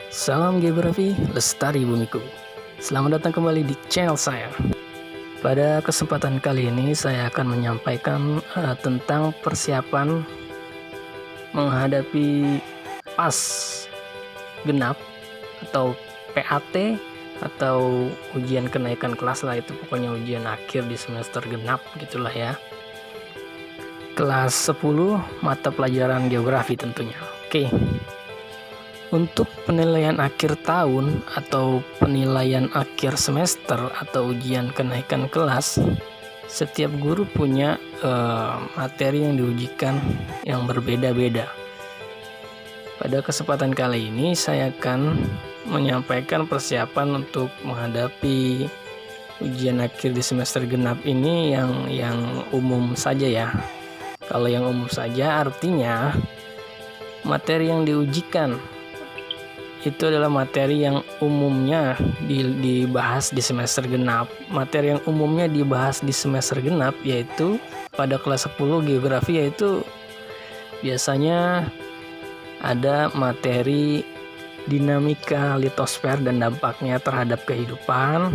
Salam geografi, lestari bumiku. Selamat datang kembali di channel saya. Pada kesempatan kali ini saya akan menyampaikan tentang persiapan menghadapi PAS genap atau PAT atau ujian kenaikan kelas lah, itu pokoknya ujian akhir di semester genap gitulah ya. Kelas 10 mata pelajaran geografi tentunya. Oke. Untuk penilaian akhir tahun atau penilaian akhir semester atau ujian kenaikan kelas, setiap guru punya materi yang diujikan yang berbeda-beda. Pada kesempatan kali ini saya akan menyampaikan persiapan untuk menghadapi ujian akhir di semester genap ini yang umum saja ya. Kalau yang umum saja artinya materi yang diujikan itu adalah materi yang umumnya dibahas di semester genap. Materi yang umumnya dibahas di semester genap yaitu pada kelas 10 geografi, yaitu biasanya ada materi dinamika litosfer dan dampaknya terhadap kehidupan,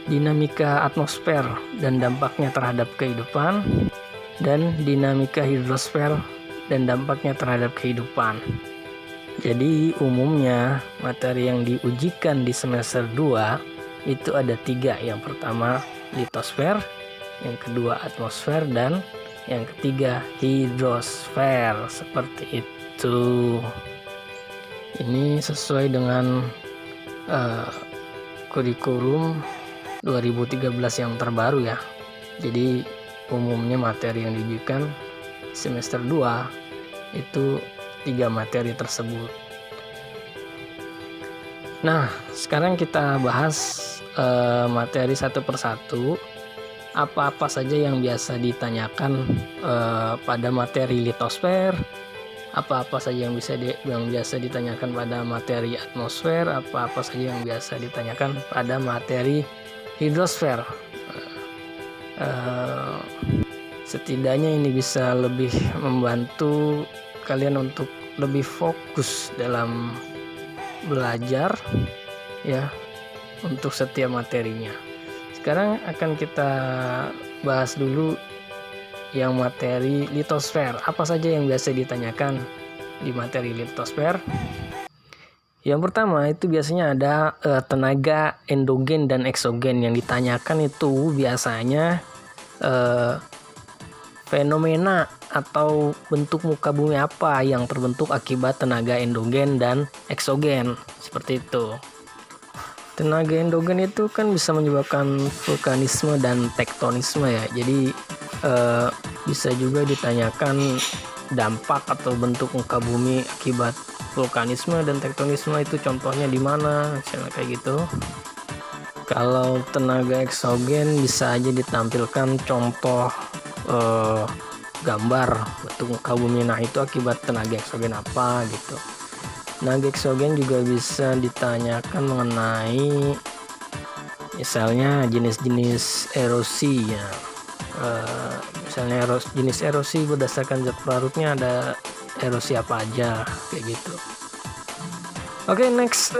dinamika atmosfer dan dampaknya terhadap kehidupan, dan dinamika hidrosfer dan dampaknya terhadap kehidupan. Jadi umumnya materi yang diujikan di semester 2 itu ada 3. Yang pertama litosfer, yang kedua atmosfer, dan yang ketiga hidrosfer. Seperti itu. Ini sesuai dengan kurikulum 2013 yang terbaru ya. Jadi umumnya materi yang diujikan semester 2 itu 3 materi tersebut. Nah, sekarang kita bahas materi satu persatu. Apa-apa saja yang biasa ditanyakan pada materi litosfer, apa-apa saja yang biasa ditanyakan pada materi atmosfer, apa-apa saja yang biasa ditanyakan pada materi hidrosfer. Setidaknya ini bisa lebih membantu kalian untuk lebih fokus dalam belajar ya, untuk setiap materinya. Sekarang akan kita bahas dulu yang materi litosfer. Apa saja yang biasa ditanyakan di materi litosfer? Yang pertama itu biasanya ada tenaga endogen dan eksogen. Yang ditanyakan itu biasanya fenomena atau bentuk muka bumi apa yang terbentuk akibat tenaga endogen dan eksogen, seperti itu. Tenaga endogen itu kan bisa menyebabkan vulkanisme dan tektonisme ya. Jadi bisa juga ditanyakan dampak atau bentuk muka bumi akibat vulkanisme dan tektonisme, itu contohnya di mana, misalnya kayak gitu. Kalau tenaga eksogen bisa aja ditampilkan contoh gambar bentuk muka bumi, nah itu akibat tenaga eksogen apa gitu. Tenaga eksogen juga bisa ditanyakan mengenai misalnya jenis-jenis erosi ya. Misalnya jenis erosi berdasarkan zat pelarutnya, ada erosi apa aja kayak gitu. Oke, next.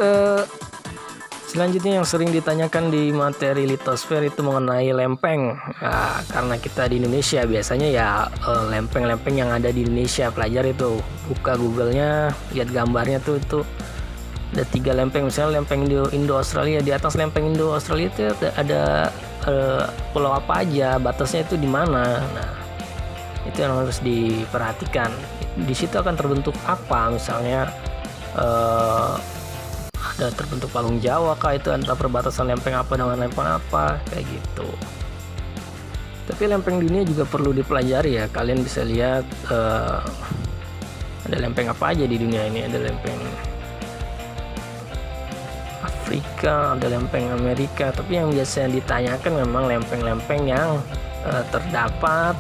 Selanjutnya yang sering ditanyakan di materi litosfer itu mengenai lempeng. Nah, karena kita di Indonesia biasanya ya lempeng-lempeng yang ada di Indonesia, pelajar itu buka Google-nya, lihat gambarnya tuh itu ada 3 lempeng. Misalnya lempeng Indo-Australia, di atas lempeng Indo-Australia itu ada pulau apa aja, batasnya itu di mana. Nah, itu yang harus diperhatikan. Di situ akan terbentuk apa, misalnya ada terbentuk palung Jawa kah, itu antara perbatasan lempeng apa dengan lempeng apa, kayak gitu. Tapi lempeng dunia juga perlu dipelajari ya. Kalian bisa lihat ada lempeng apa aja di dunia ini. Ada lempeng Afrika, ada lempeng Amerika. Tapi yang biasa ditanyakan memang lempeng-lempeng yang terdapat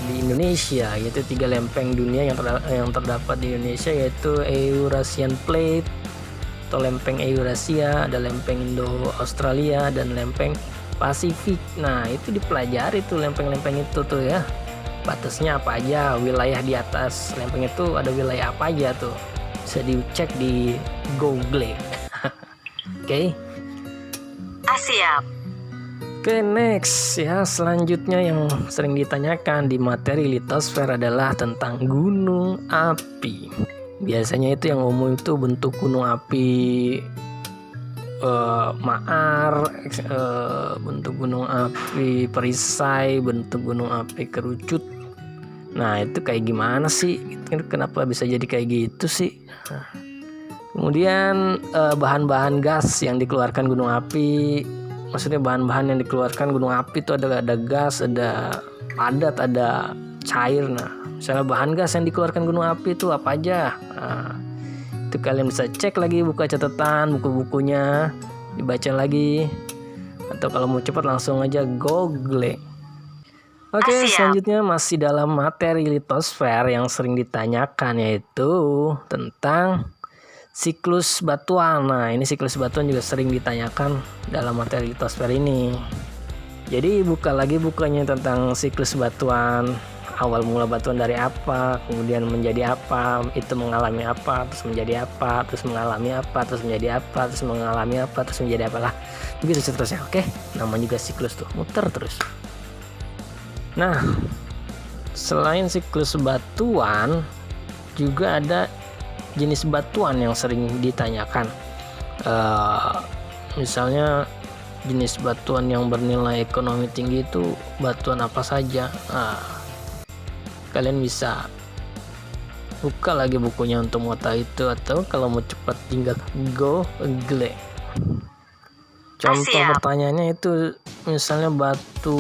di Indonesia, yaitu 3 lempeng dunia yang terdapat di Indonesia, yaitu Eurasian Plate atau lempeng Eurasia, ada lempeng Indo-Australia, dan lempeng Pasifik. Nah, itu dipelajari tuh lempeng-lempeng itu tuh ya. Batasnya apa aja, wilayah di atas lempeng itu ada wilayah apa aja tuh. bisa dicek di Google. Oke. Siap. Oke, next ya, selanjutnya yang sering ditanyakan di materi litosfer adalah tentang gunung api. Biasanya itu yang umum itu bentuk gunung api maar, bentuk gunung api perisai, bentuk gunung api kerucut. Nah, itu kayak gimana sih? Kenapa bisa jadi kayak gitu sih? Nah, kemudian bahan-bahan gas yang dikeluarkan gunung api. Maksudnya bahan-bahan yang dikeluarkan gunung api itu ada gas, ada padat, ada cair. Nah, misalnya bahan gas yang dikeluarkan gunung api itu apa aja? Nah, itu kalian bisa cek lagi, buka catatan, buku-bukunya, dibaca lagi. Atau kalau mau cepat langsung aja Google. Oke, selanjutnya masih dalam materi litosfer yang sering ditanyakan yaitu tentang siklus batuan. Nah, ini siklus batuan juga sering ditanyakan dalam materi litosfer ini. Jadi buka lagi bukannya tentang siklus batuan, awal mula batuan dari apa, kemudian menjadi apa, itu mengalami apa, terus menjadi apa, terus mengalami apa, terus menjadi apa, terus mengalami apa, terus menjadi apalah. Begitu seterusnya. Oke, namanya juga siklus tuh, muter terus. Nah, selain siklus batuan juga ada jenis batuan yang sering ditanyakan. Misalnya jenis batuan yang bernilai ekonomi tinggi itu batuan apa saja. Nah, kalian bisa buka lagi bukunya untuk mau tahu itu, atau kalau mau cepat tinggal Google. Contoh pertanyaannya itu misalnya batu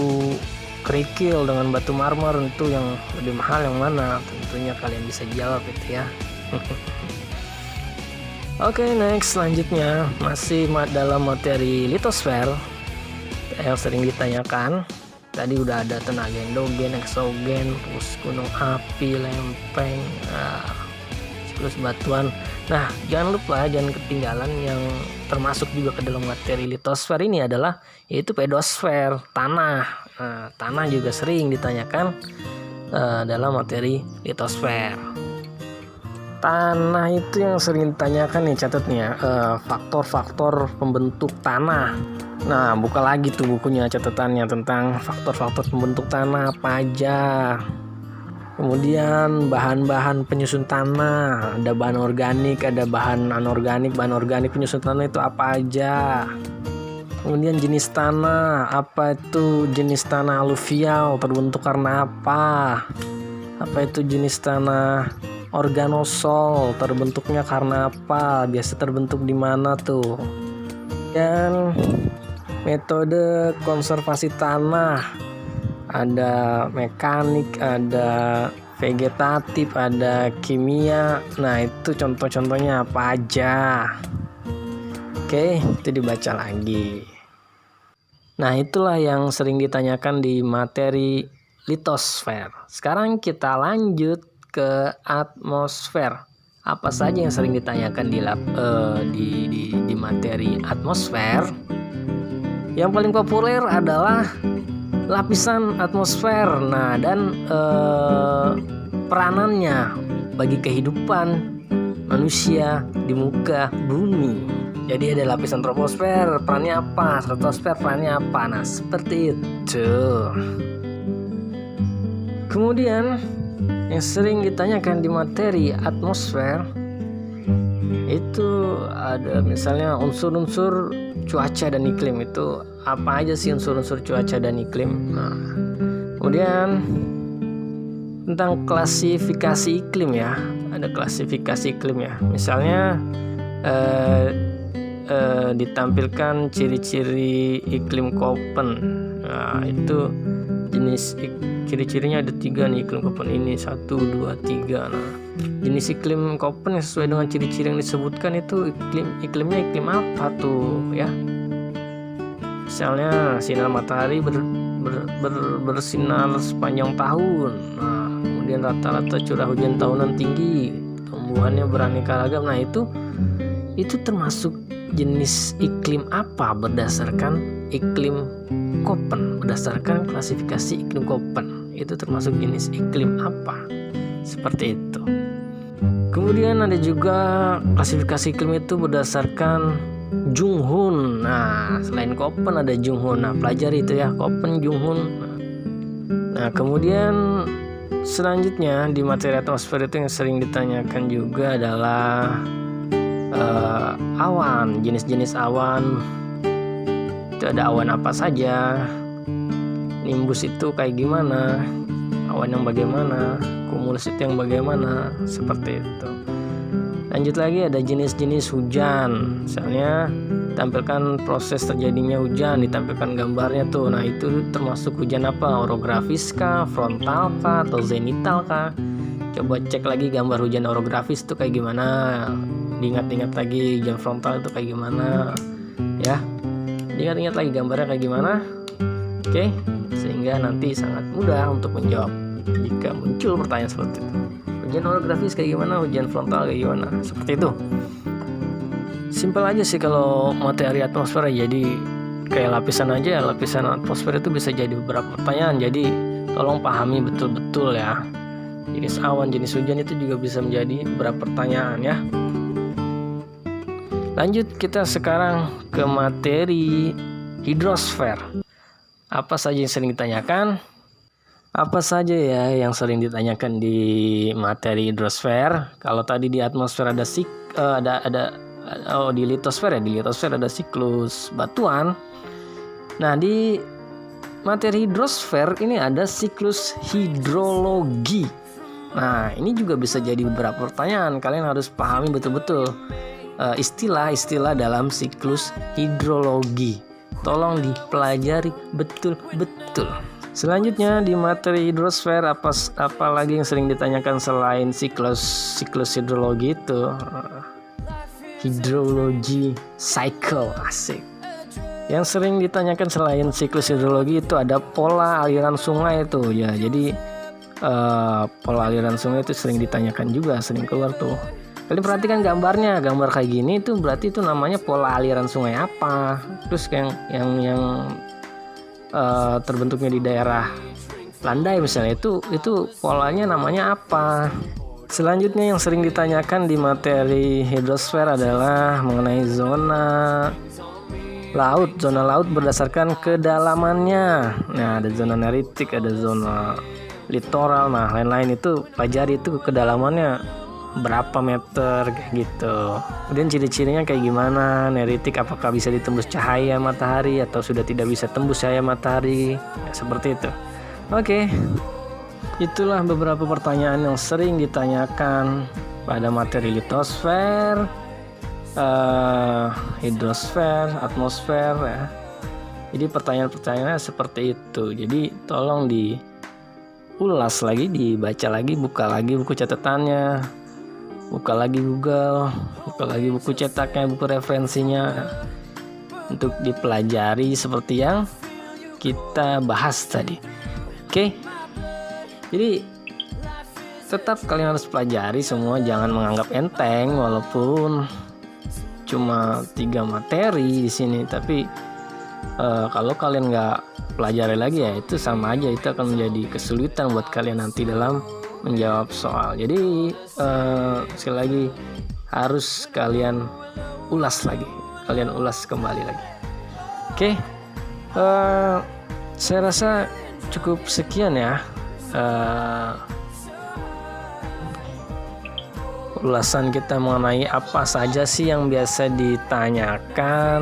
kerikil dengan batu marmer, itu yang lebih mahal yang mana? Tentunya kalian bisa jawab itu ya. Oke, next, selanjutnya masih dalam materi litosfer yang sering ditanyakan. Tadi udah ada tenaga endogen, eksogen, terus gunung api, lempeng, siklus batuan. Nah, jangan lupa, jangan ketinggalan yang termasuk juga ke dalam materi litosfer ini adalah yaitu pedosfer, tanah. Nah, tanah juga sering ditanyakan dalam materi litosfer. Tanah itu yang sering ditanyakan nih, catatnya faktor-faktor pembentuk tanah. Nah, buka lagi tuh bukunya, catatannya tentang faktor-faktor pembentuk tanah apa aja. Kemudian bahan-bahan penyusun tanah, ada bahan organik, ada bahan anorganik. Bahan organik penyusun tanah itu apa aja. Kemudian jenis tanah, apa itu jenis tanah aluvial, terbentuk karena apa. Apa itu jenis tanah organosol, terbentuknya karena apa, biasa terbentuk di mana tuh. Dan metode konservasi tanah, ada mekanik, ada vegetatif, ada kimia. Nah, itu contoh-contohnya apa aja. Oke, itu dibaca lagi. Nah, itulah yang sering ditanyakan di materi litosfer. Sekarang kita lanjut ke atmosfer. Apa saja yang sering ditanyakan di materi atmosfer? Yang paling populer adalah lapisan atmosfer. Nah, dan peranannya bagi kehidupan manusia di muka bumi. Jadi ada lapisan troposfer, perannya apa? Stratosfer, perannya apa? Nah, seperti itu. Kemudian yang sering ditanyakan di materi atmosfer itu ada misalnya unsur-unsur cuaca dan iklim. Itu apa aja sih unsur-unsur cuaca dan iklim? Nah, kemudian tentang klasifikasi iklim ya, ada klasifikasi iklim ya. Misalnya ditampilkan ciri-ciri iklim Köppen. Nah, itu jenis ciri-cirinya ada 3 nih iklim Köppen ini, 1, 2, 3. Nah, jenis iklim Köppen yang sesuai dengan ciri-ciri yang disebutkan itu iklimnya iklim apa tuh ya? Misalnya sinar matahari bersinar sepanjang tahun. Nah, kemudian rata-rata curah hujan tahunan tinggi, tumbuhannya beraneka ragam. Nah, itu termasuk jenis iklim apa berdasarkan iklim Köppen, berdasarkan klasifikasi iklim Köppen. Itu termasuk jenis iklim apa? Seperti itu. Kemudian ada juga klasifikasi iklim itu berdasarkan Junghun. Nah, selain Köppen ada Junghun. Nah, pelajari itu ya, Köppen, Junghun. Nah, kemudian selanjutnya di materi atmosfer itu yang sering ditanyakan juga adalah awan, jenis-jenis awan. Itu ada awan apa saja, nimbus itu kayak gimana, awan yang bagaimana, cumulus itu yang bagaimana, seperti itu. Lanjut lagi ada jenis-jenis hujan, misalnya tampilkan proses terjadinya hujan, ditampilkan gambarnya tuh. Nah, itu termasuk hujan apa, orografis kah, frontal kah, atau zenital kah? Coba cek lagi gambar hujan orografis itu kayak gimana, diingat-ingat lagi hujan frontal itu kayak gimana ya, diingat-ingat lagi gambarnya kayak gimana. Oke, sehingga nanti sangat mudah untuk menjawab jika muncul pertanyaan seperti itu. Hujan orografis kayak gimana, hujan frontal kayak gimana, seperti itu. Simpel aja sih kalau materi atmosfer, jadi kayak lapisan aja. Lapisan atmosfer itu bisa jadi beberapa pertanyaan, jadi tolong pahami betul-betul ya. Jenis awan, jenis hujan itu juga bisa menjadi beberapa pertanyaan ya. Lanjut kita sekarang ke materi hidrosfer. Apa saja yang sering ditanyakan? Apa saja ya yang sering ditanyakan di materi hidrosfer? Kalau tadi di atmosfer ada di litosfer ya, di litosfer ada siklus batuan. Nah, di materi hidrosfer ini ada siklus hidrologi. Nah, ini juga bisa jadi beberapa pertanyaan. Kalian harus pahami betul-betul istilah-istilah dalam siklus hidrologi. Tolong dipelajari betul-betul. Selanjutnya di materi hidrosfer apa lagi yang sering ditanyakan selain siklus hidrologi itu? Hidrologi cycle, asik. Yang sering ditanyakan selain siklus hidrologi itu ada pola aliran sungai itu ya. Jadi pola aliran sungai itu sering ditanyakan juga, sering keluar tuh. Kalian perhatikan gambarnya, gambar kayak gini itu berarti itu namanya pola aliran sungai apa. Terus yang terbentuknya di daerah landai misalnya itu polanya namanya apa. Selanjutnya yang sering ditanyakan di materi hidrosfer adalah mengenai zona laut. Zona laut berdasarkan kedalamannya. Nah, ada zona neritik, ada zona litoral. Nah, lain-lain itu pelajari itu kedalamannya berapa meter kayak gitu. Kemudian ciri-cirinya kayak gimana, neritik apakah bisa ditembus cahaya matahari atau sudah tidak bisa tembus cahaya matahari ya, seperti itu. Oke, itulah beberapa pertanyaan yang sering ditanyakan pada materi litosfer, hidrosfer, atmosfer ya. Jadi pertanyaan-pertanyaannya seperti itu. Jadi tolong diulas lagi, dibaca lagi, buka lagi buku catatannya, buka lagi Google, buka lagi buku cetaknya, buku referensinya untuk dipelajari seperti yang kita bahas tadi. Oke, jadi tetap kalian harus pelajari semua, jangan menganggap enteng walaupun cuma 3 materi di sini. Tapi kalau kalian nggak pelajari lagi ya itu sama aja, itu akan menjadi kesulitan buat kalian nanti dalam menjawab soal. Jadi sekali lagi harus kalian ulas lagi, kalian ulas kembali lagi. Oke, saya rasa cukup sekian ya ulasan kita mengenai apa saja sih yang biasa ditanyakan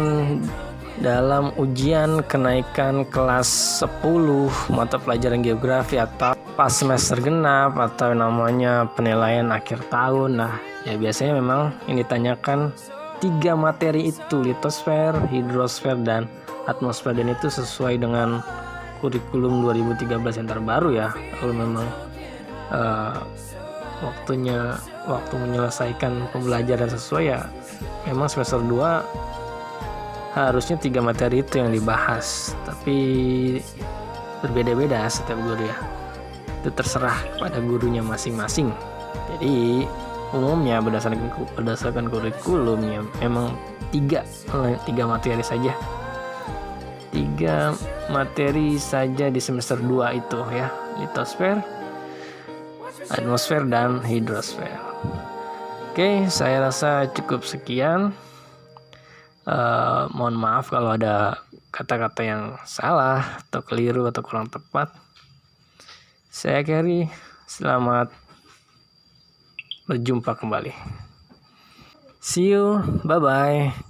dalam ujian kenaikan kelas 10 mata pelajaran geografi atau pas semester genap atau namanya penilaian akhir tahun. Nah, ya biasanya memang yang ditanyakan 3 materi itu, litosfer, hidrosfer, dan atmosfer, dan itu sesuai dengan kurikulum 2013 yang terbaru ya. Kalau memang waktu menyelesaikan pembelajaran sesuai ya memang semester 2 harusnya 3 materi itu yang dibahas, tapi berbeda-beda setiap guru ya, itu terserah kepada gurunya masing-masing. Jadi umumnya berdasarkan kurikulumnya memang 3 materi saja, 3 materi saja di semester 2 itu ya, litosfer, atmosfer, dan hidrosfer. Oke, saya rasa cukup sekian. Mohon maaf kalau ada kata-kata yang salah atau keliru atau kurang tepat. Saya Kerry, selamat berjumpa kembali. See you, bye-bye.